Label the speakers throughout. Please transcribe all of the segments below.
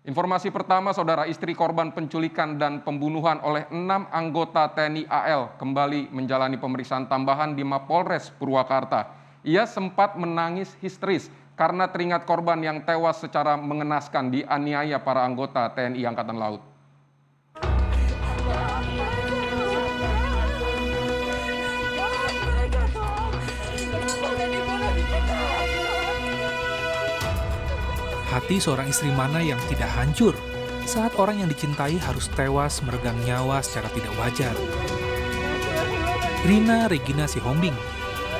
Speaker 1: Informasi pertama, saudara, istri korban penculikan dan pembunuhan oleh 6 anggota TNI AL kembali menjalani pemeriksaan tambahan di Mapolres Purwakarta. Ia sempat menangis histeris karena teringat korban yang tewas secara mengenaskan dianiaya para anggota TNI Angkatan Laut.
Speaker 2: Hati seorang istri mana yang tidak hancur saat orang yang dicintai harus tewas meregang nyawa secara tidak wajar. Rina Regina Sihombing,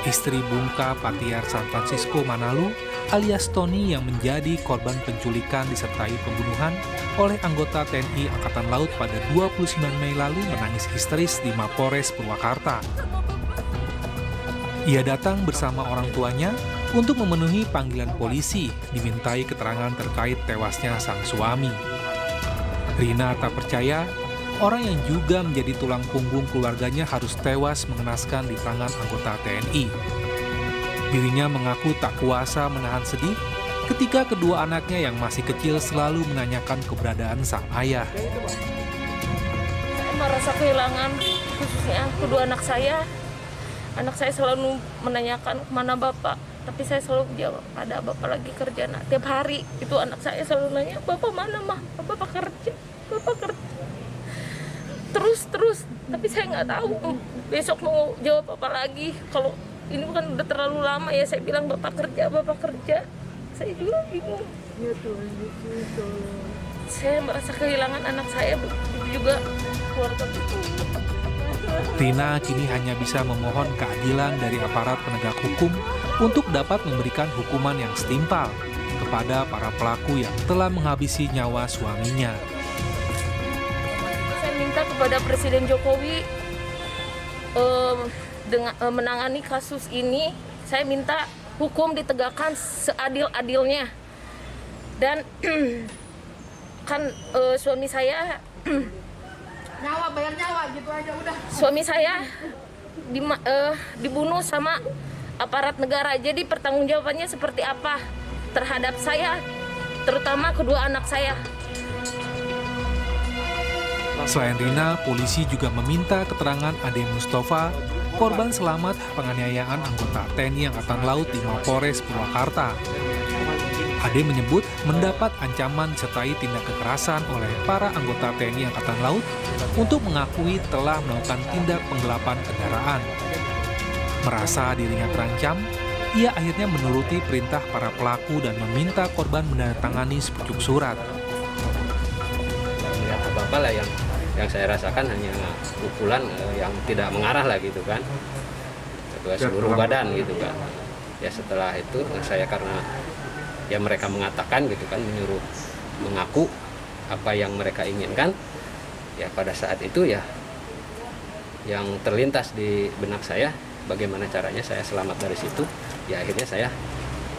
Speaker 2: istri Bungka Patiar San Francisco Manalu alias Tony yang menjadi korban penculikan disertai pembunuhan oleh anggota TNI Angkatan Laut pada 29 Mei lalu menangis histeris di Mapolres Purwakarta. Ia datang bersama orang tuanya untuk memenuhi panggilan polisi, dimintai keterangan terkait tewasnya sang suami. Rina tak percaya, orang yang juga menjadi tulang punggung keluarganya harus tewas mengenaskan di tangan anggota TNI. Dirinya mengaku tak kuasa menahan sedih ketika kedua anaknya yang masih kecil selalu menanyakan keberadaan sang ayah.
Speaker 3: Saya merasa kehilangan, khususnya kedua anak saya. Anak saya selalu menanyakan kemana Bapak, tapi saya selalu jawab, ada Bapak lagi kerja. Nah, tiap hari itu anak saya selalu nanya, Bapak mana mah? Bapak kerja, Bapak kerja. Terus, tapi saya nggak tahu besok mau jawab apa lagi. Kalau ini bukan udah terlalu lama ya, saya bilang Bapak kerja. Saya juga bingung. Ya Tuhan, saya merasa kehilangan anak saya, begitu juga keluarga itu.
Speaker 2: Rina kini hanya bisa memohon keadilan dari aparat penegak hukum untuk dapat memberikan hukuman yang setimpal kepada para pelaku yang telah menghabisi nyawa suaminya.
Speaker 3: Saya minta kepada Presiden Jokowi dengan menangani kasus ini. Saya minta hukum ditegakkan seadil-adilnya. Dan kan suami saya
Speaker 4: bayar nyawa gitu aja udah.
Speaker 3: Suami saya dibunuh sama aparat negara. Jadi pertanggungjawabannya seperti apa terhadap saya, terutama kedua anak saya.
Speaker 2: Selain Rina, polisi juga meminta keterangan Ade Mustafa, korban selamat penganiayaan anggota TNI Angkatan Laut di Mapolres Purwakarta. Ade menyebut mendapat ancaman disertai tindak kekerasan oleh para anggota TNI Angkatan Laut untuk mengakui telah melakukan tindak penggelapan kendaraan. Merasa dirinya terancam, ia akhirnya menuruti perintah para pelaku dan meminta korban menandatangani sepucuk surat.
Speaker 5: Melihat apa-apa lah yang saya rasakan hanya pukulan yang tidak mengarah lah gitu kan, ke seluruh badan gitu kan. Ya setelah itu saya karena ya mereka mengatakan gitu kan, menyuruh mengaku apa yang mereka inginkan. Ya pada saat itu ya yang terlintas di benak saya, bagaimana caranya saya selamat dari situ. Ya akhirnya saya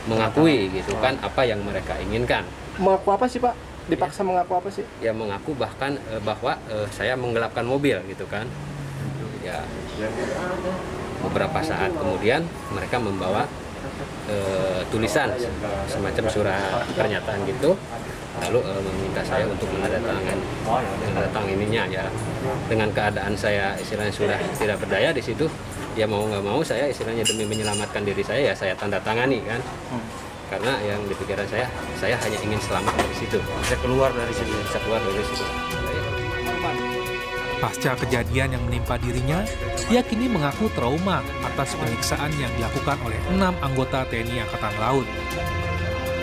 Speaker 5: mengakui gitu kan apa yang mereka inginkan.
Speaker 6: Mengaku apa sih Pak? Dipaksa mengaku apa sih?
Speaker 5: Ya mengaku bahkan bahwa saya menggelapkan mobil gitu kan. Ya beberapa saat kemudian mereka membawa tulisan semacam surat pernyataan gitu, lalu meminta saya untuk menandatangani ininya. Ya dengan keadaan saya istilahnya sudah tidak berdaya di situ, ya mau nggak mau saya istilahnya demi menyelamatkan diri saya ya saya tanda tangani kan, karena yang di pikiran saya hanya ingin selamat dari situ, bisa keluar dari situ.
Speaker 2: Pasca kejadian yang menimpa dirinya, ia kini mengaku trauma atas penyiksaan yang dilakukan oleh 6 anggota TNI Angkatan Laut.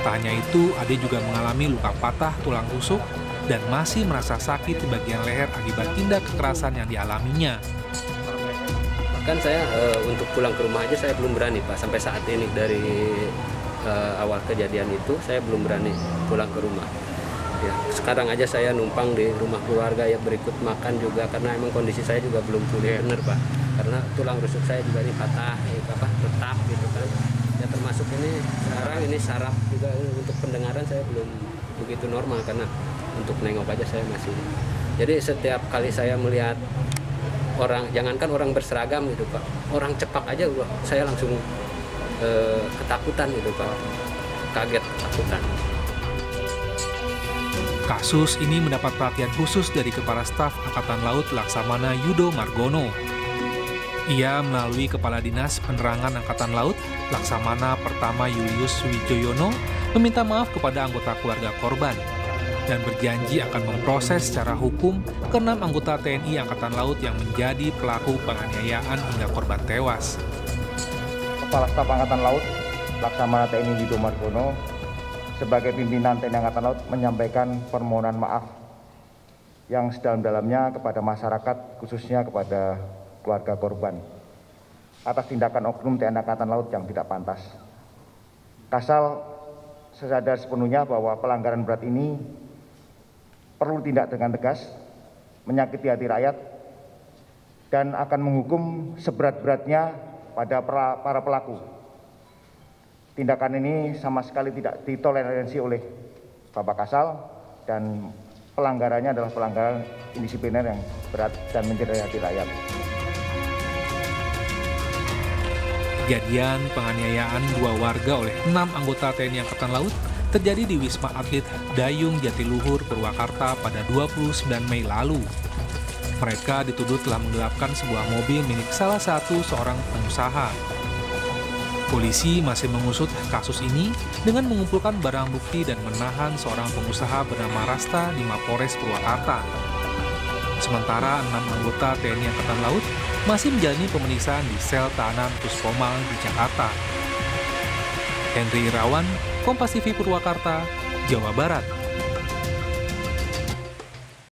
Speaker 2: Tak hanya itu, Ade juga mengalami luka patah tulang rusuk dan masih merasa sakit di bagian leher akibat tindak kekerasan yang dialaminya.
Speaker 5: Bahkan saya untuk pulang ke rumah aja saya belum berani Pak, sampai saat ini dari awal kejadian itu saya belum berani pulang ke rumah. Ya, sekarang aja saya numpang di rumah keluarga ya, berikut makan juga karena emang kondisi saya juga belum pulih benar Pak, karena tulang rusuk saya juga ini patah, retak gitu kan. Ya termasuk ini sekarang ini saraf juga untuk pendengaran saya belum begitu normal karena untuk nengok aja saya masih. Jadi setiap kali saya melihat orang, jangankan orang berseragam gitu Pak, orang cepak aja saya langsung ketakutan gitu Pak, kaget, ketakutan.
Speaker 2: Kasus ini mendapat perhatian khusus dari Kepala Staf Angkatan Laut Laksamana Yudo Margono. Ia melalui Kepala Dinas Penerangan Angkatan Laut Laksamana Pertama Julius Wijoyono meminta maaf kepada anggota keluarga korban dan berjanji akan memproses secara hukum ke-6 anggota TNI Angkatan Laut yang menjadi pelaku penganiayaan hingga korban tewas.
Speaker 7: Kepala Staf Angkatan Laut Laksamana TNI Yudo Margono sebagai pimpinan TNI Angkatan Laut menyampaikan permohonan maaf yang sedalam-dalamnya kepada masyarakat, khususnya kepada keluarga korban, atas tindakan oknum TNI Angkatan Laut yang tidak pantas. Kasal sadar sepenuhnya bahwa pelanggaran berat ini perlu tindak dengan tegas, menyakiti hati rakyat, dan akan menghukum seberat-beratnya pada para pelaku. Tindakan ini sama sekali tidak ditoleransi oleh Bapak Kasal dan pelanggarannya adalah pelanggaran indisipliner yang berat dan mencederai hati rakyat.
Speaker 2: Kejadian penganiayaan 2 warga oleh 6 anggota TNI Angkatan Laut terjadi di Wisma Atlet Dayung Jatiluhur, Purwakarta pada 29 Mei lalu. Mereka dituduh telah menggelapkan sebuah mobil milik salah satu seorang pengusaha. Polisi masih mengusut kasus ini dengan mengumpulkan barang bukti dan menahan seorang pengusaha bernama Rasta di Mapolres Purwakarta. Sementara 6 anggota TNI Angkatan Laut masih menjalani pemeriksaan di sel tahanan Puspomal di Jakarta. Henry Irawan, Kompas TV Purwakarta, Jawa Barat.